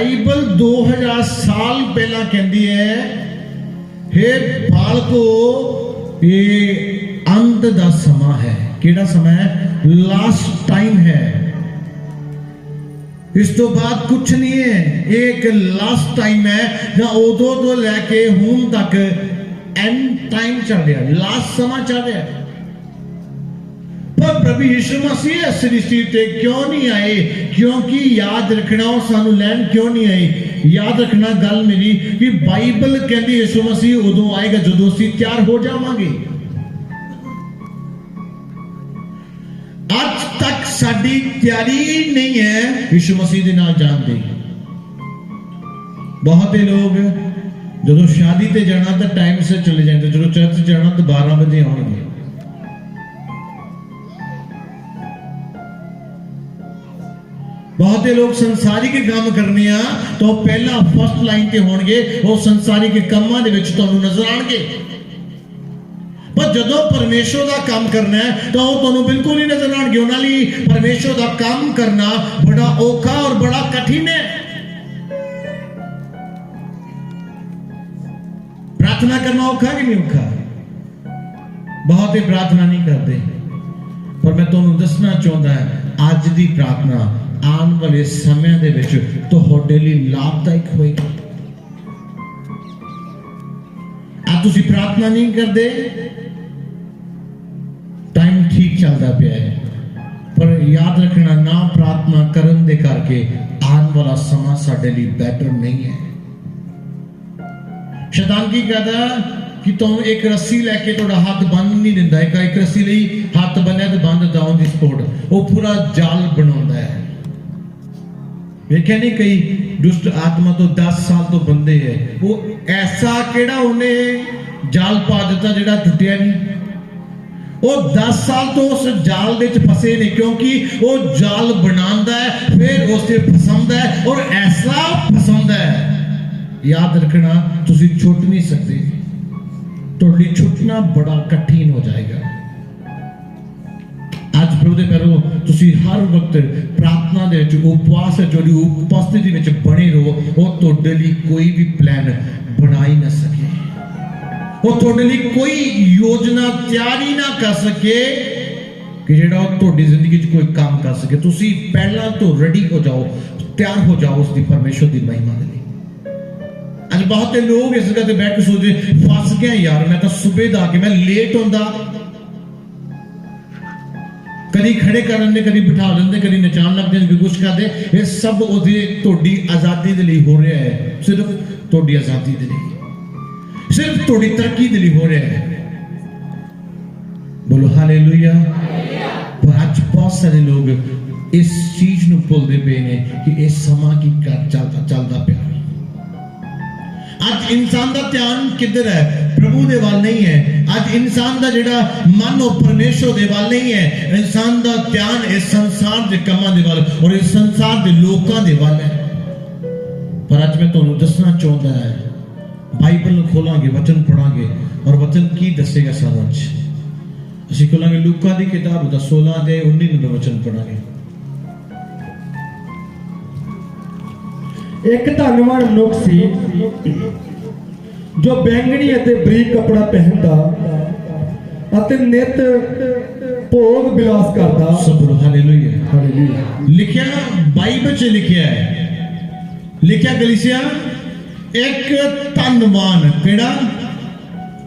Bible 2000 साल पहला कहती है, हे बालको ये अंत दा समा है। केड़ा समा है? लास्ट टाइम है। इस तो बाद कुछ नहीं है, एक लास्ट टाइम है ना। उदों तो लैके हुण तक एंड टाइम चल रहा है, लास्ट समा चल रहा है। पर प्रभु यीशु मसीह इस सृष्टि ते क्यों नहीं आए? क्योंकि याद रखना और सानू लैन क्यों नहीं आए? याद रखना गल मेरी कि बाइबल कहती यीशु मसीह उदों आएगा जदों असीं तैयार हो जावांगे। आज तक साडी तैयारी नहीं है यीशु मसीह दे नाल जान दी। बहुत लोग जदों शादी ते जाना तो टाइम से चले जाते, जो चर्च जाना तो 12 बजे आउणगे। बहुत लोग संसारिक काम करने तो पहला फर्स्ट लाइन ते होणगे, वो संसारिक कामां दे विच तुहानूं नजर आउणगे। पर जदों परमेश्वर का काम करना है तो वो तुहानूं बिल्कुल ही नजर आउणगे। उन्हां लई परमेश्वर का काम करना बड़ा औखा और बड़ा कठिन है। प्रार्थना करना औखा कि नहीं औखा? बहुत ही प्रार्थना नहीं करते, पर मैं तुहानूं दसना चाहुंदा अज दी प्रार्थना आने वाले समय दे विच तुहाडे लई लाभदायक होएगी। आज तुसीं प्रार्थना नहीं करते, टाइम ठीक चलता पिया है, पर याद रखना ना प्रार्थना करन दे करके आने वाला समा साडे लई बेटर नहीं है। शैतान की कहता कि तुम एक रस्सी लैके तुहाडा हाथ बंद नहीं दिंदा। एक रस्सी लई हाथ बन्निया तो बंद ऑन दी स्पॉट, वो पूरा जाल बनाउंदा है। वेख्या नहीं कई दुष्ट आत्मा तो 10 साल तो बंदे है, वो ऐसा केड़ा उन्हें जाल पा दिता जिहड़ा टुटिया नहीं। वो 10 साल तो उस जाल दे च फसे ने, क्योंकि वो जाल बनांदा है फिर उससे फसांदा है और ऐसा फसांदा है। याद रखना तुसी छुट नहीं सकते, तुहाडे लई छुटना बड़ा कठिन हो जाएगा। आज प्रभु दे पैरों तुसी हर वक्त प्रार्थना दे विच उपवास जोड़ी उपस्थिति विच बने रहो। वो तुहाडे लई कोई भी प्लान बना ही ना सके, वो तुहाडे लई कोई योजना तैयार ही ना कर सके कि जेड़ा तुहाडी जिंदगी च कोई काम कर सके। तुसी पहला तो रेडी हो जाओ, तैयार हो जाओ उसदी परमेश्वर दी महिमा दे लई। आज बहुत लोग इस जगह ते बैठ के सोचदे फस गया यार, मैं तो सुबह दा के मैं लेट होंदा, कभी खड़े कर लेंगे, कभी बिठा लेंगे, कभी नचान लगते हैं, कुछ करते। ये सब ओदी तुहाडी आजादी दे लई हो रहा है, सिर्फ तुहाडी आजादी दे लई, सिर्फ तुहाडी तरक्की दे लई हो रहा है। बोलो हालेलुया। पर आज बहुत सारे लोग इस चीज नूं भुलदे पे ने कि ये समा की चलदा पिया। आज इंसान का ध्यान किधर है? प्रभु दे वाल नहीं है। आज इंसान का जिहड़ा मन और परमेश्वर दे वाल नहीं है। इंसान का ध्यान इस संसार के कामां दे वाल और इस संसार के लोकां दे वाल है। पर आज मैं तुहानूं दसना चाहुंदा है, बाइबल नूं खोलांगे, वचन पढ़ांगे और वचन की दसेगा सानूं। असीं खोलांगे लूका दी किताब दा 16 अध्याय 19 नंबर वचन पढ़ांगे। एक धनवान मनुख सी जो बैंगनी अते बरीक कपड़ा पहनदा अते नित भोग विलास करदा। सब हालेलुया हालेलुया। लिखिया बाइबल च लिखिया है, लिखिया गलीसिया एक धनवान, केड़ा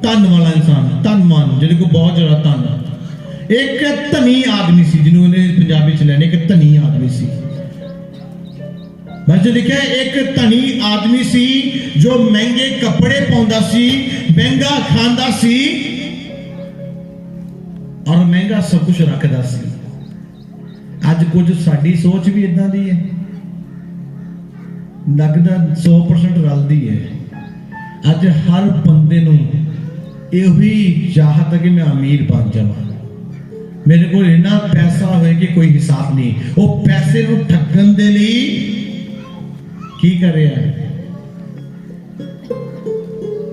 धन वाला इंसान, धनवान जिहदे को बहुत ज्यादा धन। एक धनी आदमी सी जिन्होंने पंजाबी च लैने, एक धनी आदमी सी। मैं लिखा एक धनी आदमी सी जो महंगे कपड़े पाउंदा सी, महंगा खांदा सी और महंगा सब कुछ रखदा सी। अज कुछ साडी सोच भी इदां दी है, लगदा 100% रलदी है। अज हर बंदे नूं यही चाहत है कि मैं अमीर बन जावां, मेरे को इन्ना पैसा होए कि कोई हिसाब नहीं। वो पैसे नूं ठगन दे लई की कर रहा है?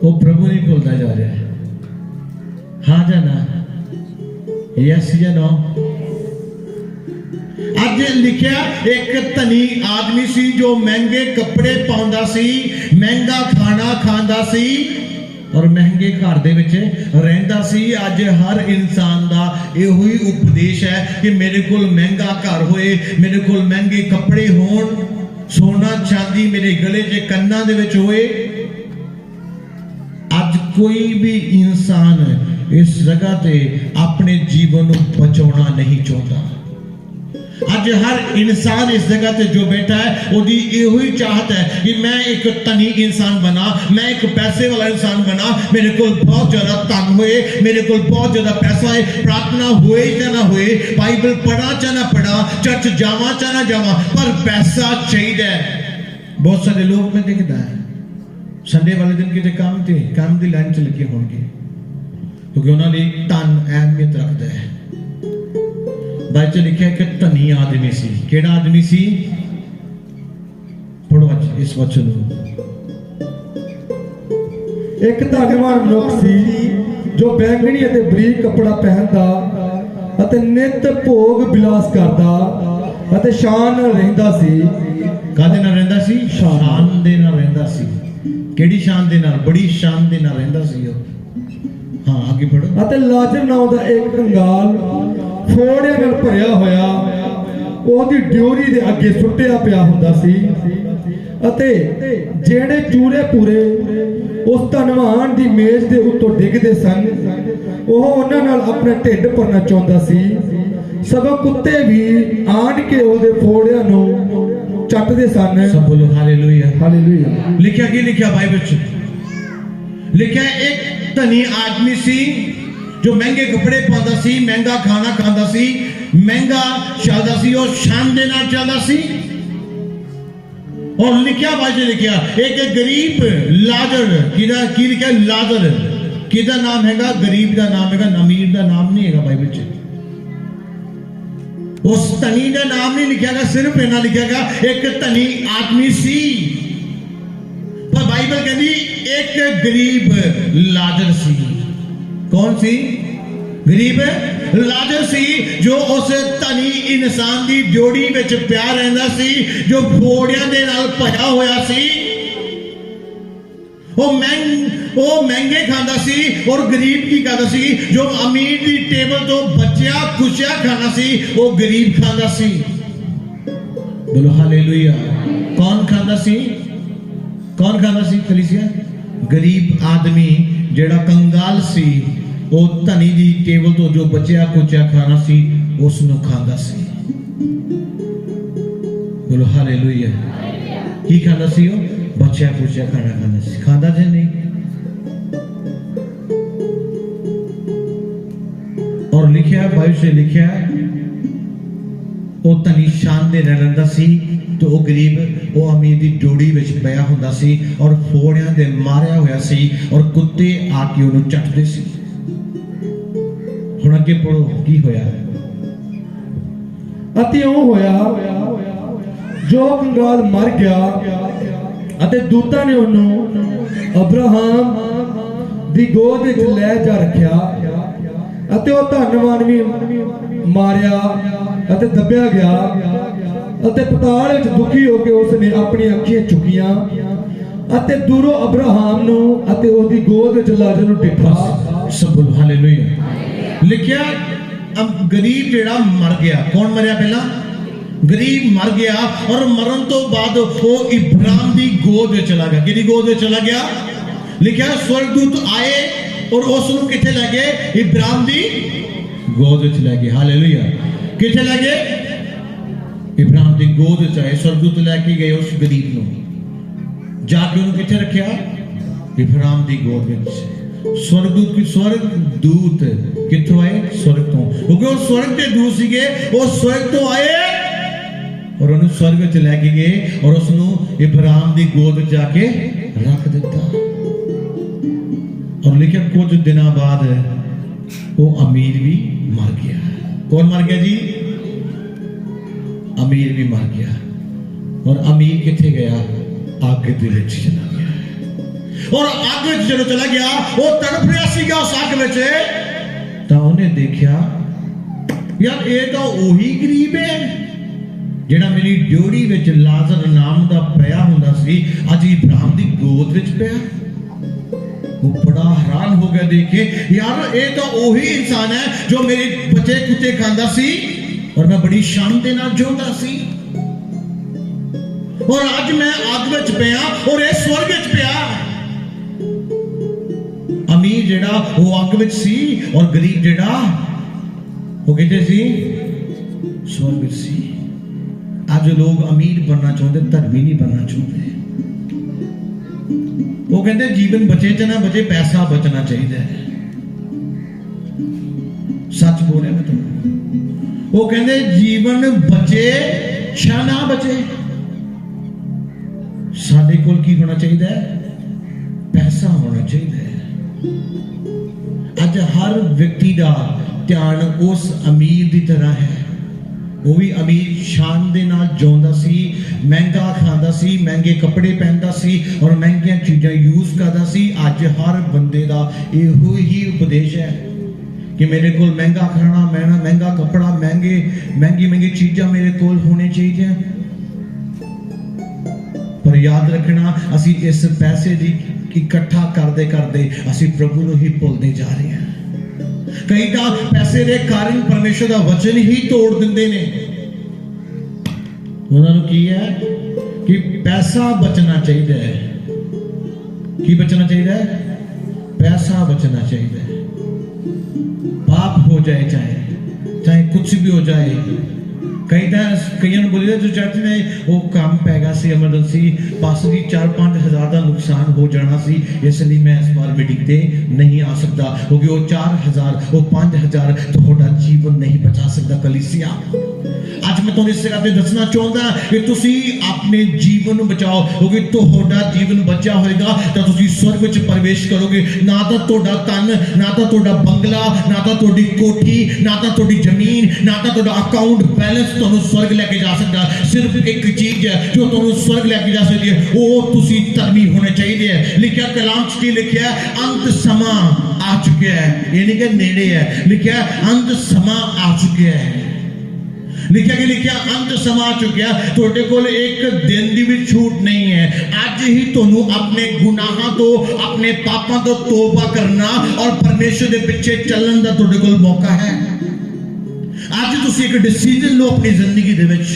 वो प्रभु नहीं भूलता जा रहा है। हाँ या ना? यस या नो? आज अज लिखिया एक धनी आदमी सी जो महंगे कपड़े पाउंदा सी, महंगा खाना खांदा सी और महंगे घर दे विच रहिंदा सी। अज हर इंसान दा इहो ही उपदेश है कि मेरे कोल महंगा घर होए, मेरे कोल महंगे कपड़े होण, सोना चांदी मेरे गले च कन्नां दे विच होए। अज कोई भी इंसान इस जगह ते अपने जीवन को बचाना नहीं चाहता। अज हर इंसान इस जगह ते जो बैठा है उसकी इहो ही चाहत है कि मैं एक धनी इंसान बना, मैं एक पैसे वाला इंसान बना, मेरे को बहुत ज्यादा धन होए, मेरे को बहुत ज्यादा पैसा है, प्रार्थना होए या ना होए, बाइबल पढ़ा या ना पढ़ा, चर्च जावा या ना जावा, पर पैसा चाहिए। बहुत सारे लोग मैं देखता है संडे वाले दिन किसी काम की लाइन च लगे होंगे क्योंकि उन्होंने धन अहमियत रखता है। बाइबल च लिखा है कि धनी आदमी सी। केड़ा आदमी सी? पढ़ो इस वचन को। एक धनवान मनुख सी जो बैंगनी अते बरीक कपड़ा पहनदा अते नित भोग बिलास करदा अते शान नाल रहिंदा सी। कादे नाल रहिंदा सी? शान दे नाल रहिंदा सी। केड़ी शान दे नाल? बड़ी शान दे नाल रहिंदा सी। हाँ आगे पढ़ो। अते लाजर नाम दा एक कंगाल फोड़िਆਂ ਨਾਲ ਭਰਿਆ ਹੋਇਆ ਉਹਦੀ ਡਿਊਰੀ ਦੇ ਅੱਗੇ ਸੁੱਟਿਆ ਪਿਆ ਹੁੰਦਾ ਸੀ ਅਤੇ ਜਿਹੜੇ ਚੂਰੇ ਪੂਰੇ ਉਸ ਧਨਵਾਨ ਦੀ ਮੇਜ਼ ਦੇ ਉੱਤੋਂ ਡਿੱਗਦੇ ਸਨ ਉਹ ਉਹਨਾਂ ਨਾਲ ਆਪਣਾ ਢਿੱਡ ਭਰਨਾ ਚਾਹੁੰਦਾ ਸੀ। ਸਗੋਂ ਕੁੱਤੇ ਵੀ ਆਣ ਕੇ ਉਹਦੇ ਫੋੜਿਆਂ ਨੂੰ ਚੱਟਦੇ ਸਨ। सब बोलो हालेलुया। हालेलुया। लिखा की लिखा बाइबल च लिखा एक धनी आदमी सी जो महंगे कपड़े पाता सी, महंगा खाना खाता सी, महंगा चलता सी और शान दे नाल चलता सी। और लिखा बाइबल लिखा एक गरीब लाजर की लिखा लाजर किदा नाम हैगा? गरीब का नाम हैगा, अमीर का नाम नहीं हैगा बाइबल च। उस धनी का नाम नहीं लिखा गया, सिर्फ इना लिखा गया एक धनी आदमी सी। पर बाइबल कहती एक गरीब लाजर सी। कौन सी? गरीब लाजर सी जो उस धनी इंसान की जोड़ी विच पिया रहिंदा सी, जो फोड़ियां दे नाल भरिया होया सी। वो महंगे खांदा सी और गरीब की खांदा सी। जो अमीर की टेबल तो बचिया खुशिया खाना सी वो गरीब खांदा सी। बोलो हालेलुया। कौन खांदा सी? कौन खांदा सी? कलीसिया गरीब आदमी जेड़ा कंगाल सी वो धनी दी टेबल तो जो बचिया कुचिया खाना सी उसनु खांदा सी। बोलो हालेलुया। की खांदा सी? वो बचिया कुचिया खाना खांदा सी। खांदा जे नहीं? और लिखा बाइबल से लिखा वो धनी शान दे रहंदा सी तो वो गरीब वो अमीर दी जोड़ी विच पिया हुंदा सी और फोड़ियां दे मारिया होया सी और कुत्ते आके उन्हें चटदे सी। हुण अगे पढ़ो की होया। अते ओ होया जो कंगाल मर गया अते दूतां ने उन्हें अब्राहम दी गोद विच ले जा रखिया अते ओ धनवान भी मारिया अते दबिया गया अते पताल विच दुखी होके उसने अपनी अखियां चुकियां अते दूरों अब्राहम नूं अते ओदी गोद विच लाजर नूं डिठा। सब बोलो हालेलुया। लिखिया अब गरीब जेड़ा मर गया। कौन मरिया? पहला गरीब मर गया और मरण तो बाद वो इब्राहिम दी गोद में चला गया। किहदी गोद में चला गया? लिखा स्वर्गदूत आए और उसनूं किथे ले गए? इब्राहिम दी गोद में ले गए। हालेलुया। किथे ले गए? इब्राहिम दी गोद में आए, स्वर्गदूत लेके गए उस गरीब नूं, जाके उन्हें किथे रखिया? इब्राहिम दी गोद में। स्वर्गदूत की स्वर्गदूत किथों आए? स्वर्ग तो, क्योंकि वो स्वर्ग के दूत सीगे, वो स्वर्ग तो आए और उन्हें स्वर्ग च लेके गए और उसनू इब्राहिम दी गोद च जाके रख दिता। और लिखा कुछ दिनों बाद वो अमीर भी मर गया। कौन मर गया जी? अमीर भी मर गया। और अमीर किथे गया? आग दे विच चला गया। और आग विच जदों चला गया वो तड़प रहा सीगा उस आग विच, तां उन्हें देखा यार ये तो वही गरीब है ਜਿਹੜਾ ਮੇਰੀ ਡਿਓੜੀ ਵਿੱਚ ਲਾਜ਼ਰ ਨਾਮ ਦਾ ਪਿਆ ਹੁੰਦਾ ਸੀ, ਅੱਜ ਇਬਰਾਹਿਮ ਦੀ ਗੋਦ ਵਿੱਚ ਪਿਆ। ਉਹ ਬੜਾ ਹੈਰਾਨ ਹੋ ਗਿਆ ਦੇਖ ਕੇ, ਯਾਰ ਇਹ ਤਾਂ ਉਹੀ ਇਨਸਾਨ ਹੈ ਜੋ ਮੇਰੇ ਬੱਚੇ ਕੁੱਤੇ ਖਾਂਦਾ ਸੀ ਔਰ ਮੈਂ ਬੜੀ ਸ਼ਾਨ ਦੇ ਨਾਲ ਜਿਉਂਦਾ ਸੀ, ਔਰ ਅੱਜ ਮੈਂ ਅੱਗ ਵਿੱਚ ਪਿਆ ਔਰ ਇਹ ਸਵਰਗ ਵਿੱਚ ਪਿਆ। ਅਮੀਰ ਜਿਹੜਾ ਉਹ ਅੱਗ ਵਿੱਚ ਸੀ ਔਰ ਗਰੀਬ ਜਿਹੜਾ ਉਹ ਕਿੱਥੇ ਸੀ? ਸਵਰਗ ਵਿੱਚ ਸੀ। ਅੱਜ ਲੋਕ ਅਮੀਰ ਬਣਨਾ ਚਾਹੁੰਦੇ, ਧਰਮੀ ਨਹੀਂ ਬਣਨਾ ਚਾਹੁੰਦੇ। ਉਹ ਕਹਿੰਦੇ ਜੀਵਨ ਬਚੇ ਚ ਨਾ ਬਚੇ, ਪੈਸਾ ਬਚਣਾ ਚਾਹੀਦਾ ਹੈ। ਸੱਚ ਬੋਲਿਆ ਮੈਂ ਤੁਹਾਨੂੰ। ਉਹ ਕਹਿੰਦੇ ਜੀਵਨ ਬਚੇ ਜਾਂ ਨਾ ਬਚੇ, ਸਾਡੇ ਕੋਲ ਕੀ ਹੋਣਾ ਚਾਹੀਦਾ ਹੈ? ਪੈਸਾ ਹੋਣਾ ਚਾਹੀਦਾ ਹੈ। ਅੱਜ ਹਰ ਵਿਅਕਤੀ ਦਾ ਧਿਆਨ ਉਸ ਅਮੀਰ ਦੀ ਤਰ੍ਹਾਂ ਹੈ। ਉਹ ਵੀ ਅਮੀਰ ਸ਼ਾਨ ਦੇ ਨਾਲ ਜਿਉਂਦਾ ਸੀ, ਮਹਿੰਗਾ ਖਾਂਦਾ ਸੀ, ਮਹਿੰਗੇ ਕੱਪੜੇ ਪਹਿਨਦਾ ਸੀ ਔਰ ਮਹਿੰਗੀਆਂ ਚੀਜ਼ਾਂ ਯੂਜ਼ ਕਰਦਾ ਸੀ। ਅੱਜ ਹਰ ਬੰਦੇ ਦਾ ਇਹੋ ਹੀ ਉਪਦੇਸ਼ ਹੈ ਕਿ ਮੇਰੇ ਕੋਲ ਮਹਿੰਗਾ ਖਾਣਾ, ਮਹਿੰਗਾ ਕੱਪੜਾ, ਮਹਿੰਗੀ ਚੀਜ਼ਾਂ ਮੇਰੇ ਕੋਲ ਹੋਣੇ ਚਾਹੀਦੀਆਂ। ਪਰ ਯਾਦ ਰੱਖਣਾ, ਅਸੀਂ ਇਸ ਪੈਸੇ ਦੀ ਇਕੱਠਾ ਕਰਦੇ ਕਰਦੇ ਅਸੀਂ ਪ੍ਰਭੂ ਨੂੰ ਹੀ ਭੁੱਲਦੇ ਜਾ ਰਹੇ ਹਾਂ। ਕਈ ਤਾਂ ਪੈਸੇ ਦੇ ਕਾਰਨ ਪਰਮੇਸ਼ਰ ਦਾ ਵਚਨ ਹੀ ਤੋੜ ਦਿੰਦੇ ਨੇ। ਉਹਨਾਂ ਨੂੰ ਕੀ ਹੈ ਕਿ ਪੈਸਾ ਬਚਣਾ ਚਾਹੀਦਾ ਹੈ। ਕੀ ਬਚਣਾ ਚਾਹੀਦਾ ਹੈ? ਪੈਸਾ ਬਚਣਾ ਚਾਹੀਦਾ ਹੈ। पाप हो जाए, चाहे कुछ भी हो जाए। कई बोले जो चर्च में वो काम पैगा सी एमरजेंसी पास जी 4-5 हज़ार का नुकसान हो जाना सी, इसलिए मैं इस बार मीटिंग ते नहीं आ सकता, क्योंकि वो 4,000 वो 5,000 ਤੁਹਾਡਾ ਜੀਵਨ ਨਹੀਂ ਬਚਾ ਸਕਦਾ। ਕਲੀਸਿਆ ਅੱਜ ਮੈਂ ਤੁਹਾਨੂੰ ਇਸ ਜਗ੍ਹਾ ਤੇ ਦੱਸਣਾ ਚਾਹੁੰਦਾ ਕਿ ਤੁਸੀਂ ਆਪਣੇ ਜੀਵਨ ਨੂੰ ਬਚਾਓ, ਕਿਉਂਕਿ ਤੁਹਾਡਾ ਜੀਵਨ ਬਚਿਆ ਹੋਏਗਾ ਤਾਂ ਤੁਸੀਂ ਸਵਰਗ ਵਿੱਚ ਪ੍ਰਵੇਸ਼ ਕਰੋਗੇ। ਨਾ ਤਾਂ ਤੁਹਾਡਾ ਧਨ, ਨਾ ਤਾਂ ਤੁਹਾਡਾ ਬੰਗਲਾ, ਨਾ ਤਾਂ ਤੁਹਾਡੀ ਕੋਠੀ, ਨਾ ਤਾਂ ਤੁਹਾਡੀ ਜ਼ਮੀਨ, ਨਾ ਤਾਂ ਤੁਹਾਡਾ ਅਕਾਊਂਟ ਬੈਲੈਂਸ ਤੁਹਾਨੂੰ ਸਵਰਗ ਲੈ ਕੇ ਜਾ ਸਕਦਾ। ਸਿਰਫ ਇੱਕ ਚੀਜ਼ ਹੈ ਜੋ ਤੁਹਾਨੂੰ ਸਵਰਗ ਲੈ ਕੇ ਜਾ ਸਕਦੀ ਹੈ, ਉਹ ਤੁਸੀਂ ਧਰਮੀ ਹੋਣੇ ਚਾਹੀਦੇ ਹੈ। ਲਿਖਿਆ ਕਲਾਮ ਚ ਕੀ ਲਿਖਿਆ? ਅੰਤ ਸਮਾਂ ਆ ਚੁੱਕਿਆ ਹੈ। ਇਹ ਨਹੀਂ ਕਿ ਨੇੜੇ ਹੈ, ਲਿਖਿਆ ਅੰਤ ਸਮਾਂ ਆ ਚੁੱਕਿਆ ਹੈ। ਲਿਖਿਆ ਅੰਤ ਸਮਾਂ ਆ ਚੁੱਕਿਆ। ਤੁਹਾਡੇ ਕੋਲ ਇੱਕ ਦਿਨ ਦੀ ਵੀ ਛੂਟ ਨਹੀਂ ਹੈ। ਅੱਜ ਹੀ ਤੁਹਾਨੂੰ ਆਪਣੇ ਗੁਨਾਹਾਂ ਤੋਂ, ਆਪਣੇ ਪਾਪਾਂ ਤੋਂ ਤੋਬਾ ਕਰਨਾ ਔਰ ਪਰਮੇਸ਼ਰ ਦੇ ਪਿੱਛੇ ਚੱਲਣ ਦਾ ਤੁਹਾਡੇ ਕੋਲ ਮੌਕਾ ਹੈ। ਅੱਜ ਤੁਸੀਂ ਇੱਕ ਡਿਸੀਜਨ ਲਓ ਆਪਣੀ ਜ਼ਿੰਦਗੀ ਦੇ ਵਿੱਚ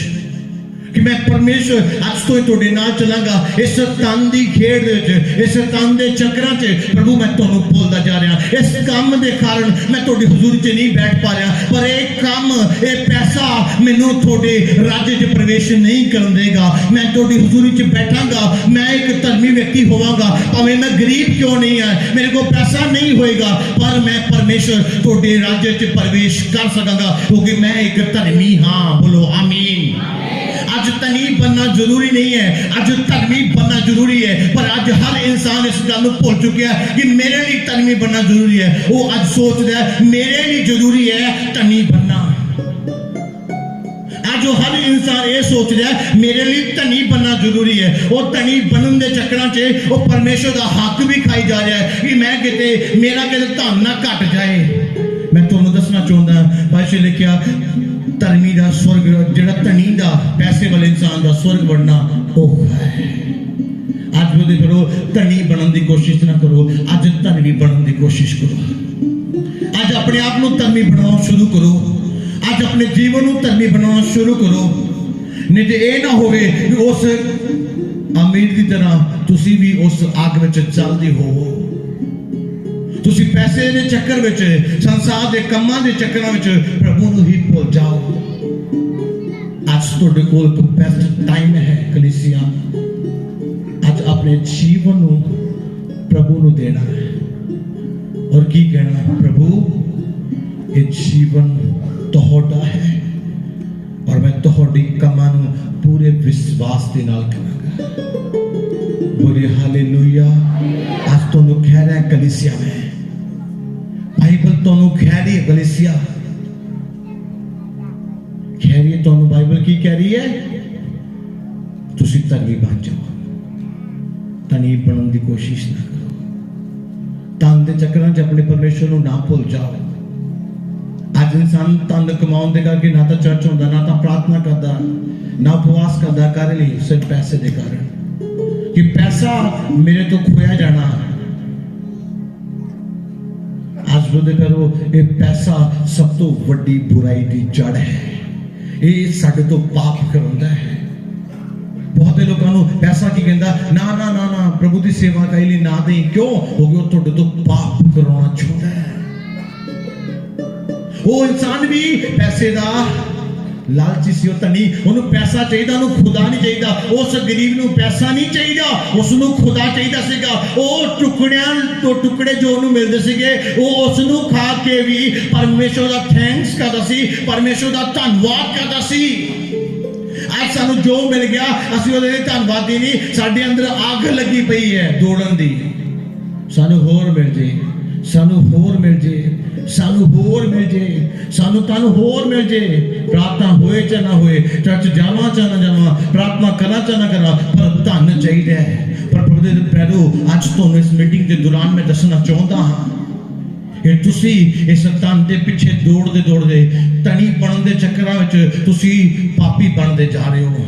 ਕਿ ਮੈਂ ਪਰਮੇਸ਼ਰ ਅੱਜ ਤੋਂ ਤੁਹਾਡੇ ਨਾਲ ਚੱਲਾਂਗਾ। ਇਸ ਤਨ ਦੀ ਖੇਡ ਦੇ ਵਿੱਚ, ਇਸ ਤਨ ਦੇ ਚੱਕਰਾਂ 'ਚ ਪ੍ਰਭੂ ਮੈਂ ਤੁਹਾਨੂੰ ਭੁੱਲਦਾ ਜਾ ਰਿਹਾ। ਇਸ ਕੰਮ ਦੇ ਕਾਰਨ ਮੈਂ ਤੁਹਾਡੀ ਹਜ਼ੂਰੀ 'ਚ ਨਹੀਂ ਬੈਠ ਪਾ ਰਿਹਾ, ਪਰ ਇਹ ਕੰਮ, ਇਹ ਪੈਸਾ ਮੈਨੂੰ ਤੁਹਾਡੇ ਰਾਜ 'ਚ ਪ੍ਰਵੇਸ਼ ਨਹੀਂ ਕਰਨ ਦੇਗਾ। ਮੈਂ ਤੁਹਾਡੀ ਹਜ਼ੂਰੀ 'ਚ ਬੈਠਾਂਗਾ, ਮੈਂ ਇੱਕ ਧਰਮੀ ਵਿਅਕਤੀ ਹੋਵਾਂਗਾ, ਭਾਵੇਂ ਮੈਂ ਗਰੀਬ ਕਿਉਂ ਨਹੀਂ ਹੈ, ਮੇਰੇ ਕੋਲ ਪੈਸਾ ਨਹੀਂ ਹੋਏਗਾ, ਪਰ ਮੈਂ ਪਰਮੇਸ਼ਰ ਤੁਹਾਡੇ ਰਾਜ 'ਚ ਪ੍ਰਵੇਸ਼ ਕਰ ਸਕਾਂਗਾ, ਕਿਉਂਕਿ ਮੈਂ ਇੱਕ ਧਰਮੀ ਹਾਂ। ਬੋਲੋ ਆਮੀਨ। ਅੱਜ ਧਨੀ बनना जरूरी नहीं है, आज धर्मी बनना जरूरी है। पर आज हर इंसान इस गल को भुल चुका है कि मेरे लिए धर्मी बनना जरूरी है। वो आज सोचता है मेरे लिए जरूरी है धनी बनना। आज हर इंसान ये सोच रहा है मेरे लिए धनी बनना जरूरी है। और धनी बनने के चक्करों से वो परमेश्वर का हक भी खाई जा रहा है कि मैं किते मेरा किते धन ना घट जाए। मैं तुहानू दसना चाहता भाई लिखिया धर्मी का स्वर्ग, जिहड़ा धनी का पैसे वाले इंसान का स्वर्ग बनना औखा है। अज वो करो धनी बनने की कोशिश ना करो, अज धनी बनने की कोशिश करो। अज अपने आप को धर्मी बनाना शुरू करो, अज अपने जीवन को धर्मी बनाना शुरू करो। नहीं तो यह ना होवे कि उस अमीर की तरह तुसी भी उस आग में चलते हो। तुसी पैसे के चक्कर में, संसार के कामों के चक्कर में प्रभु को ही भूल जाओ। आज तुहाडे कोल एक बेस्ट टाइम है कलीसिया, आज अपने जीवन को प्रभु को देना है और की कहना, प्रभु ये जीवन तुहाडा है और मैं तुहाडी कामां नूं पूरे विश्वास के नाल करांगा। बोले हालेलुया। आज तुहानू कह रहा है कलीसिया में, बाइबल तुहानू कह रही है कलीसिया, कह रही है तुहानू बाइबल की कह रही है, तुसी धर्मी बन जाओ, धनी बनने की कोशिश ना करो, धन के चक्करां च अपने परमेश्वर को ना भूल जाओ। ਅੱਜ ਇਨਸਾਨ ਧਨ ਕਮਾਉਣ ਦੇ ਕਰਕੇ ਨਾ ਤਾਂ ਚਰਚ ਹੁੰਦਾ, ਨਾ ਤਾਂ ਪ੍ਰਾਰਥਨਾ ਕਰਦਾ, ਨਾ ਉਪਵਾਸ ਕਰਦਾ, ਕਰ ਲਈ ਸਿਰਫ ਪੈਸੇ ਦੇ ਕਾਰਨ ਕਿ ਪੈਸਾ ਮੇਰੇ ਤੋਂ ਖੋਇਆ ਜਾਣਾ। ਅੱਜ ਉਹਦੇ ਕਰੋ, ਇਹ ਪੈਸਾ ਸਭ ਤੋਂ ਵੱਡੀ ਬੁਰਾਈ ਦੀ ਜੜ ਹੈ। ਇਹ ਸਾਡੇ ਤੋਂ ਪਾਪ ਕਰਾਉਂਦਾ ਹੈ। ਬਹੁਤੇ ਲੋਕਾਂ ਨੂੰ ਪੈਸਾ ਕੀ ਕਹਿੰਦਾ, ਨਾ ਨਾ ਨਾ ਨਾ ਪ੍ਰਭੂ ਦੀ ਸੇਵਾ ਕਰੀ ਲਈ ਨਾ ਦੇ। ਕਿਉਂ? ਕਿਉਂਕਿ ਉਹ ਤੁਹਾਡੇ ਤੋਂ ਪਾਪ ਕਰਾਉਣਾ ਚਾਹੁੰਦਾ ਹੈ। ਉਹ ਇਨਸਾਨ ਵੀ ਪੈਸੇ ਦਾ ਲਾਲਚੀ ਸੀ, ਉਹ ਧਨੀ, ਉਹਨੂੰ ਪੈਸਾ ਚਾਹੀਦਾ, ਉਹਨੂੰ ਖੁਦਾ ਨਹੀਂ ਚਾਹੀਦਾ। ਉਸ ਗਰੀਬ ਨੂੰ ਪੈਸਾ ਨਹੀਂ ਚਾਹੀਦਾ, ਉਸ ਨੂੰ ਖੁਦਾ ਚਾਹੀਦਾ ਸੀਗਾ। ਉਹ ਟੁਕੜਿਆਂ ਤੋਂ ਟੁਕੜੇ ਜੋ ਉਹਨੂੰ ਮਿਲਦੇ ਸੀਗੇ, ਉਹ ਉਸ ਨੂੰ ਖਾ ਕੇ ਵੀ ਪਰਮੇਸ਼ਰ ਦਾ ਥੈਂਕਸ ਕਰਦਾ ਸੀ, ਪਰਮੇਸ਼ਰ ਦਾ ਧੰਨਵਾਦ ਕਰਦਾ ਸੀ। ਅੱਜ ਸਾਨੂੰ ਜੋ ਮਿਲ ਗਿਆ ਅਸੀਂ ਉਹਦੇ ਲਈ ਧੰਨਵਾਦੀ ਨਹੀਂ, ਸਾਡੇ ਅੰਦਰ ਅੱਗ ਲੱਗੀ ਪਈ ਹੈ ਦੌੜਨ ਦੀ। ਸਾਨੂੰ ਹੋਰ ਮਿਲ ਜੇ, ਸਾਨੂੰ ਹੋਰ ਮਿਲ ਜੇ, ਸਾਨੂੰ ਹੋਰ ਮਿਲ ਜੇ, ਸਾਨੂੰ ਤੁਹਾਨੂੰ ਹੋਰ ਮਿਲ ਜੇ। ਪ੍ਰਾਰਥਨਾ ਹੋਏ ਚਾਹੇ ਨਾ ਹੋਏ, ਚਰਚ ਜਾਵਾਂ ਚਾਹੇ ਨਾ ਜਾਵਾਂ, ਪ੍ਰਾਰਥਨਾ ਕਰਾਂ ਚਾਹੇ ਨਾ ਕਰਾਂ, ਪਰ ਧਨ ਚਾਹੀਦਾ ਹੈ। ਪਰ ਪ੍ਰਭੂ ਦੇ ਪਿਆਰੋ, ਅੱਜ ਤੁਹਾਨੂੰ ਇਸ ਮੀਟਿੰਗ ਦੇ ਦੌਰਾਨ ਮੈਂ ਦੱਸਣਾ ਚਾਹੁੰਦਾ ਹਾਂ ਕਿ ਤੁਸੀਂ ਇਸ ਧਨ ਦੇ ਪਿੱਛੇ ਦੌੜਦੇ ਦੌੜਦੇ ਧਨੀ ਬਣਨ ਦੇ ਚੱਕਰਾਂ ਵਿੱਚ ਤੁਸੀਂ ਪਾਪੀ ਬਣਦੇ ਜਾ ਰਹੇ ਹੋ।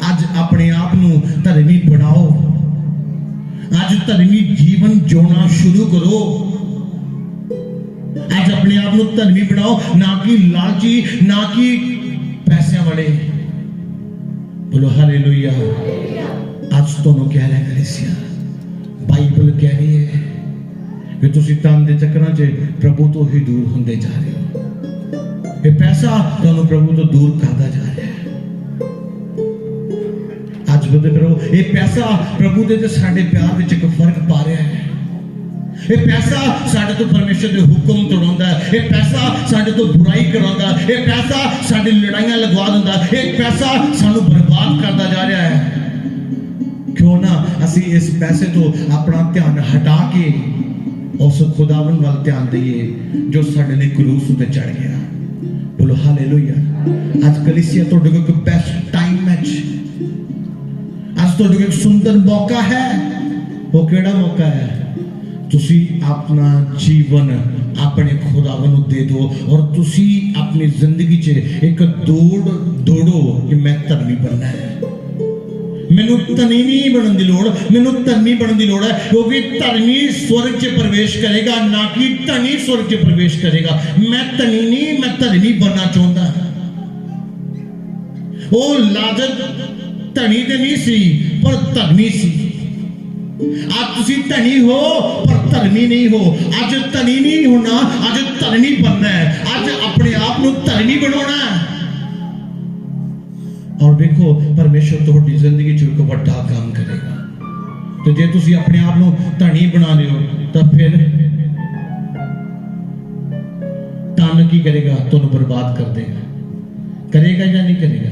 ਅੱਜ ਆਪਣੇ ਆਪ ਨੂੰ ਧਰਮੀ ਬਣਾਓ। ਅੱਜ ਧਰਮੀ ਜੀਵਨ ਜਿਉਣਾ ਸ਼ੁਰੂ ਕਰੋ। ਅੱਜ ਆਪਣੇ ਆਪ ਨੂੰ ਧਰਮੀ ਬਣਾਓ, ਨਾ ਕਿ ਲਾਲਚੀ, ਨਾ ਕਿ ਪੈਸਿਆਂ ਵਾਲੇ। ਬੋਲੋ ਹਾਲੇਲੂਇਆ। ਅੱਜ ਤੁਹਾਨੂੰ ਕਹਿ ਰਿਹਾ ਕਲੀਸਿਆ, ਬਾਈਬਲ ਕਹਿ ਰਹੀ ਹੈ ਕਿ ਤੁਸੀਂ ਧਨ ਦੇ ਚੱਕਰਾਂ 'ਚ ਪ੍ਰਭੂ ਤੋਂ ਹੀ ਦੂਰ ਹੁੰਦੇ ਜਾ ਰਹੇ ਹੋ। ਇਹ ਪੈਸਾ ਤੁਹਾਨੂੰ ਪ੍ਰਭੂ ਤੋਂ ਦੂਰ ਕਰਦਾ ਜਾ ਰਿਹਾ ਹੈ। ਅੱਜ ਬਦੇ ਪ੍ਰਭੂ, ਇਹ ਪੈਸਾ ਪ੍ਰਭੂ ਦੇ ਤੇ ਸਾਡੇ ਪਿਆਰ ਵਿੱਚ ਇੱਕ ਫਰਕ ਪਾ ਰਿਹਾ ਹੈ। ਇਹ ਪੈਸਾ ਸਾਡੇ ਤੋਂ ਪਰਮੇਸ਼ਰ ਦੇ ਹੁਕਮ ਤੋੜਾਉਂਦਾ ਹੈ। ਇਹ ਪੈਸਾ ਸਾਡੇ ਤੋਂ ਬੁਰਾਈ ਕਰਾਉਂਦਾ ਹੈ। ਇਹ ਪੈਸਾ ਸਾਡੀ ਲੜਾਈਆਂ ਲਗਵਾ ਦਿੰਦਾ ਹੈ। ਇਹ ਪੈਸਾ ਸਾਨੂੰ ਬਰਬਾਦ ਕਰਦਾ ਜਾ ਰਿਹਾ ਹੈ। ਕਿਉਂ ਨਾ ਅਸੀਂ ਇਸ ਪੈਸੇ ਤੋਂ ਆਪਣਾ ਧਿਆਨ ਹਟਾ ਕੇ ਉਸ ਖੁਦਾਵੰਦ ਵੱਲ ਧਿਆਨ ਦਈਏ ਜੋ ਸਾਡੇ ਲਈ ਕਰੂਸ ਉੱਤੇ ਚੜ ਗਿਆ। ਬੋਲੋ ਹਾਲੇਲੂਇਆ। ਅੱਜ ਕਲੀਸਿਆ ਤੁਹਾਡੇ ਕੋਲ ਇੱਕ ਬੈਸਟ ਟਾਈਮ ਹੈ। ਅੱਜ ਤੁਹਾਡੇ ਕੋਲ ਇੱਕ ਸੁੰਦਰ ਮੌਕਾ ਹੈ। ਉਹ ਕਿਹੜਾ ਮੌਕਾ ਹੈ? ਤੁਸੀਂ ਆਪਣਾ ਜੀਵਨ ਆਪਣੇ ਖੁਦਾਵੰਦ ਨੂੰ ਦੇ ਦਿਓ ਔਰ ਤੁਸੀਂ ਆਪਣੀ ਜ਼ਿੰਦਗੀ 'ਚ ਇੱਕ ਦੌੜੋ ਕਿ ਮੈਂ ਧਰਮੀ ਬਣਨਾ ਹੈ। ਮੈਨੂੰ ਧਨੀ ਨਹੀਂ ਬਣਨ ਦੀ ਲੋੜ, ਮੈਨੂੰ ਧਰਮੀ ਬਣਨ ਦੀ ਲੋੜ ਹੈ। ਕਿਉਂਕਿ ਧਰਮੀ स्वर्ग 'ਚ ਪ੍ਰਵੇਸ਼ ਕਰੇਗਾ, ਨਾ ਕਿ ਧਨੀ स्वर्ग 'ਚ ਪ੍ਰਵੇਸ਼ ਕਰੇਗਾ। ਮੈਂ ਧਨੀ ਨਹੀਂ, ਮੈਂ ਧਰਮੀ ਬਣਨਾ ਚਾਹੁੰਦਾ। ਉਹ ਲਾਜ਼ਰ ਧਨੀ ਤੇ ਨਹੀਂ ਸੀ ਪਰ ਧਰਮੀ ਸੀ। ਅੱਜ ਤੁਸੀਂ ਧਨੀ ਹੋ ਪਰ ਧਰਮੀ ਨਹੀਂ ਹੋ। ਅੱਜ ਧਨੀ ਨਹੀਂ ਹੋਣਾ, ਅੱਜ ਧਰਮੀ ਬਣਨਾ ਹੈ। ਅੱਜ ਆਪਣੇ ਆਪ ਨੂੰ ਧਰਮੀ ਬਣਾਉਣਾ ਹੈ। ਔਰ ਦੇਖੋ ਪਰਮੇਸ਼ਰ ਤੁਹਾਡੀ ਜ਼ਿੰਦਗੀ 'ਚ ਇੱਕ ਵੱਡਾ ਕੰਮ ਕਰੇਗਾ। ਤੇ ਜੇ ਤੁਸੀਂ ਆਪਣੇ ਆਪ ਨੂੰ ਧਨੀ ਬਣਾ ਲਿਓ ਤਾਂ ਫਿਰ ਧਨ ਕੀ ਕਰੇਗਾ? ਤੁਹਾਨੂੰ ਬਰਬਾਦ ਕਰ ਦੇਗਾ। ਕਰੇਗਾ ਜਾਂ ਨਹੀਂ ਕਰੇਗਾ?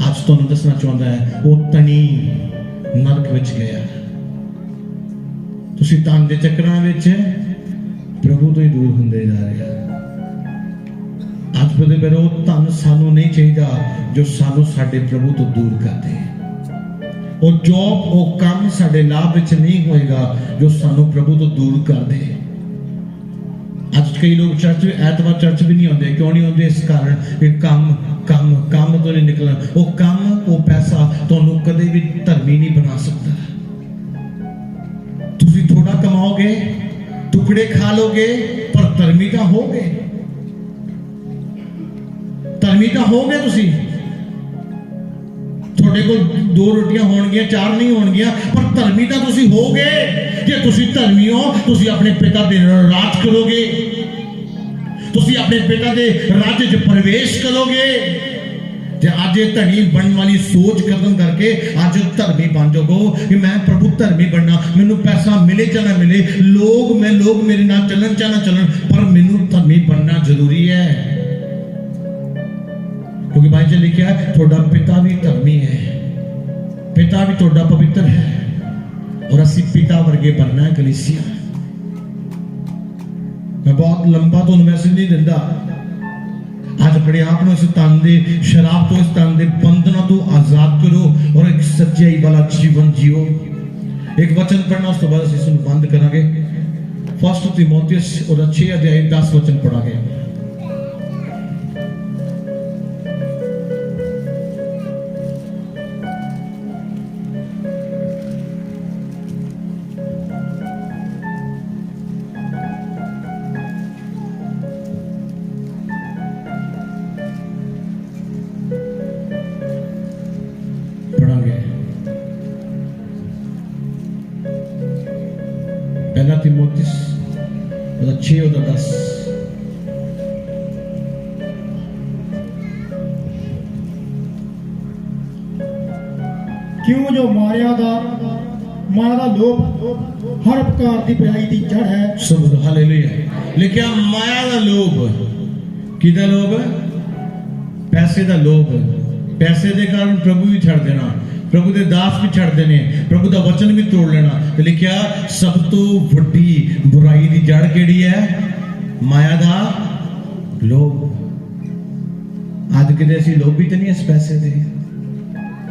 ਅੱਜ ਤੁਹਾਨੂੰ ਦੱਸਣਾ ਚਾਹੁੰਦਾ ਹੈ, ਉਹ ਧਨੀ ਨਰਕ ਵਿੱਚ ਗਿਆ। ਤੁਸੀਂ ਧਨ ਦੇ ਚੱਕਰਾਂ ਵਿੱਚ ਪ੍ਰਭੂ ਤੋਂ ਹੀ ਦੂਰ ਹੁੰਦੇ ਜਾ ਰਹੇ ਹੋ। ਅੱਜ ਬਦੇ ਬਰੋ ਧਨ ਸਾਨੂੰ ਨਹੀਂ ਚਾਹੀਦਾ ਜੋ ਸਾਨੂੰ ਸਾਡੇ ਪ੍ਰਭੂ ਤੋਂ ਦੂਰ ਕਰਦੇ। ਉਹ ਜੋਬ, ਉਹ ਕੰਮ ਸਾਡੇ ਲਾਭ ਵਿੱਚ ਨਹੀਂ ਹੋਏਗਾ ਜੋ ਸਾਨੂੰ ਪ੍ਰਭੂ ਤੋਂ ਦੂਰ ਕਰਦੇ। ਅੱਜ ਕਈ ਲੋਕ ਚਰਚ ਐਤਵਾਰ ਚਰਚ ਵੀ ਨਹੀਂ ਆਉਂਦੇ। ਕਿਉਂ ਨਹੀਂ ਆਉਂਦੇ? ਇਸ ਕਾਰਨ ਕਿ ਕੰਮ ਤੋਂ ਨਹੀਂ ਨਿਕਲਣਾ। ਉਹ ਕੰਮ, ਉਹ ਪੈਸਾ ਤੁਹਾਨੂੰ ਕਦੇ ਵੀ ਧਰਮੀ ਨਹੀਂ ਬਣਾ ਸਕਦਾ। ਤੁਸੀਂ ਥੋੜਾ ਕਮਾਓਗੇ, ਟੁਕੜੇ ਖਾ ਲੋਗੇ, ਪਰ ਧਰਮੀ ਤਾਂ ਹੋਗੇ। ਧਰਮੀ ਤਾਂ ਹੋਗੇ ਤੁਸੀਂ। ਤੁਹਾਡੇ ਕੋਲ 2 ਰੋਟੀਆਂ ਹੋਣਗੀਆਂ, 4 ਨਹੀਂ ਹੋਣਗੀਆਂ, ਪਰ ਧਰਮੀ ਤਾਂ ਤੁਸੀਂ ਹੋਗੇ। ਜੇ ਤੁਸੀਂ ਧਰਮੀ ਹੋ, ਤੁਸੀਂ ਆਪਣੇ ਪਿਤਾ ਦੇ ਰਾਜ ਕਰੋਗੇ, ਤੁਸੀਂ ਆਪਣੇ ਪਿਤਾ ਦੇ ਰਾਜ 'ਚ ਪ੍ਰਵੇਸ਼ ਕਰੋਗੇ। ਜੇ ਅੱਜ ਇਹ ਧਨੀ ਬਣਨ ਵਾਲੀ ਸੋਚ ਖਤਮ ਕਰਕੇ ਅੱਜ ਧਰਮੀ ਬਣ ਜਾਓ ਕਿ ਮੈਂ ਪ੍ਰਭੂ ਧਰਮੀ ਬਣਨਾ, ਮੈਨੂੰ ਪੈਸਾ ਮਿਲੇ ਜਾਂ ਨਾ ਮਿਲੇ, ਲੋਕ ਮੇਰੇ ਨਾਲ ਚੱਲਣ ਜਾਂ ਨਾ ਚੱਲਣ, ਪਰ ਮੈਨੂੰ ਧਰਮੀ ਬਣਨਾ ਜ਼ਰੂਰੀ ਹੈ। ਕਿਉਂਕਿ ਬਾਈਬਲ 'ਚ ਲਿਖਿਆ ਹੈ ਤੁਹਾਡਾ ਪਿਤਾ ਵੀ ਧਰਮੀ ਹੈ, ਪਿਤਾ ਵੀ ਤੁਹਾਡਾ ਪਵਿੱਤਰ ਹੈ ਔਰ ਅਸੀਂ ਪਿਤਾ ਵਰਗੇ ਬਣਨਾ ਹੈ। ਕਲੀਸਿਆ, ਮੈਂ ਬਹੁਤ ਲੰਬਾ ਤੁਹਾਨੂੰ ਮੈਸੇਜ ਨਹੀਂ ਦਿੰਦਾ। ਅੱਜ ਆਪਣੇ ਆਪ ਨੂੰ ਇਸ ਤਨ ਦੇ ਸ਼ਰਾਬ ਤੋਂ, ਇਸ ਤਨ ਦੇ ਬੰਧਨਾਂ ਤੋਂ ਆਜ਼ਾਦ ਕਰੋ ਔਰ ਇੱਕ ਸੱਚਾਈ ਵਾਲਾ ਜੀਵਨ ਜੀਓ। ਇੱਕ ਵਚਨ ਪੜਨਾ, ਉਸ ਤੋਂ ਬਾਅਦ ਅਸੀਂ ਇਸ ਨੂੰ ਬੰਦ ਕਰਾਂਗੇ। फर्स्ट तीमुथियुस ਉਹਦਾ 6 ਅਧਿਆਇ 10 ਵਚਨ ਪੜਾਂਗੇ। पढ़ांगे पहला तीमुथियुस ਉਹਦਾ 6 ਉਹਦਾ 10। क्यों जो माया दा लोभ हर प्रकार की बुराई की जड़ है। सब हालेलुया। लिखिया माया का लोभ, किदा लोभ? पैसे का लोभ। पैसे के कारण प्रभु भी छड़ देना, प्रभु के दास भी छड़ देने, प्रभु का वचन भी तोड़ लेना। तो लिखिया सब तो वड्डी बुराई की जड़ केड़ी है? माया का लोभ। अज कि असी लोभी तो नहीं इस पैसे दे,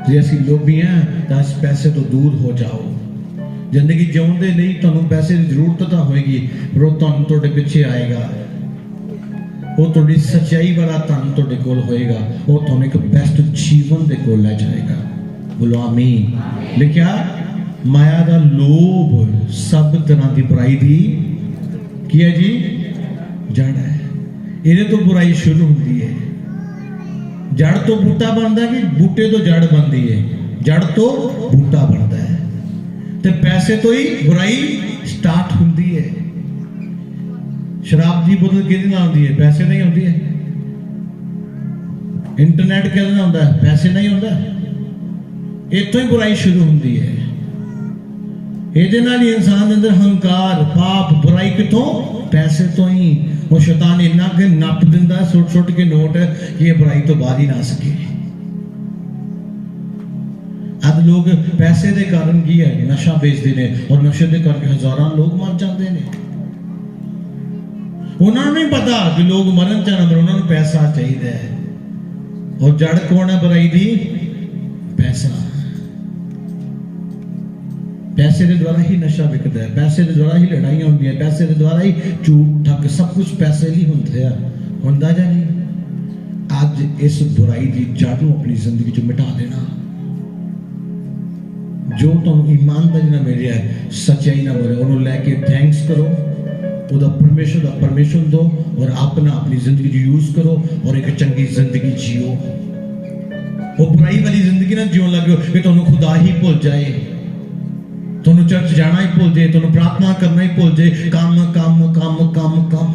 जे असी लोभी हैं तो इस पैसे तो दूर हो जाओ। जिंदगी जिउंदे नहीं तुहानूं पैसे की जरूरत तो होएगी, पर वो तुहानूं तुहाडे पिछे आएगा। वो तुहाडी सच्चाई वाला धन तुहाडे कोल होएगा, वो तुहानूं एक बेस्ट जीवन दे कोल ले जाएगा। बोलो आमीन। लिखिया माया का लोभ सब तरह की बुराई दी की है जी जड़ है। इहदे तो बुराई शुरू होती है। जड़ तो बूटा बनता कि बूटे तो जड़ बनती है? जड़ तो बूटा बनता है। तो पैसे तो ही बुराई स्टार्ट होती है। शराब की बोतल किहदे नाल होंदी है? पैसे नहीं होती है। इंटरनेट किहदे नाल होंदा है? पैसे नहीं होंदा। इत्थों ही बुराई शुरू होती है। इहदे नाल ही इंसान दे अंदर हंकार, पाप, बुराई कितों? पैसे तो ही। वो शैतान इन्ना के नप दिंदा सुट सुट के नोट कि ये बुराई तो बाहर ही ना सके। अब लोग पैसे के कारण की है नशा बेचते हैं, और नशे के करके हजारों लोग मर जाते हैं। उन्होंने नहीं पता कि लोग मरन चाह मर, उन्होंने पैसा चाहिए। और जड़ कौन है बुराई दी? पैसा। पैसे के द्वारा ही नशा विकता है, पैसे के द्वारा ही लड़ाइयां होंगी, पैसे के द्वारा ही झूठ ठग सब कुछ पैसे ही होंगे। होंदा या नहीं? अज इस बुराई की जड़ को अपनी जिंदगी चो मिटा देना। जो तुम ईमानदारी ना मिले है, सच्चाई ना मिले, उन्होंने लैके थैंक्स करो, उदा परमेश्वर का परमेश्वर दो, और अपना अपनी जिंदगी यूज करो और एक चंगी जिंदगी जियो। वो बुराई वाली जिंदगी ना जियो लगे कि तुम खुदा ही भुल जाए, तुम चर्च जाना ही भुल जाए, तुम प्रार्थना करना ही भुल जाए। काम काम काम काम काम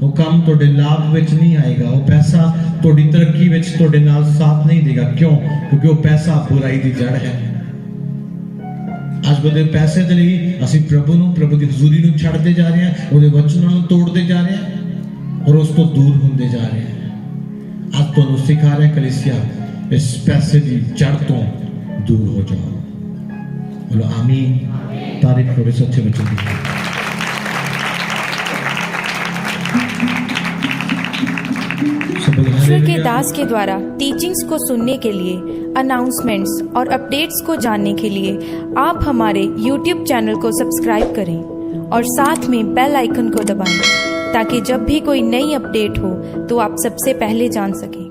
वो काम तुहाडे लाभ विच नहीं आएगा। वो पैसा तुहाडी तरक्की विच तुहाडे नाल साथ नहीं देगा। क्यों? क्योंकि वो पैसा बुराई की जड़ है। आज बदे पैसे के लिए असी प्रभु की हजूरी नूं छड्डते जा रहे हैं, उहदे वचनां नूं तोड़ते जा रहे हैं, और उस तो दूर होंदे जा रहे हैं। आज तुहानूं सिखा रहा है कलीसिया, इस पैसे की जड़ तो दूर हो जाओ। बोलो आमीन। तारीफ करो सच्चे बच्चों की। ईश्वर के दास के द्वारा टीचिंग्स को सुनने के लिए, अनाउंसमेंट्स और अपडेट्स को जानने के लिए आप हमारे YouTube चैनल को सब्सक्राइब करें और साथ में बेल आइकन को दबाएं, ताकि जब भी कोई नई अपडेट हो तो आप सबसे पहले जान सकें।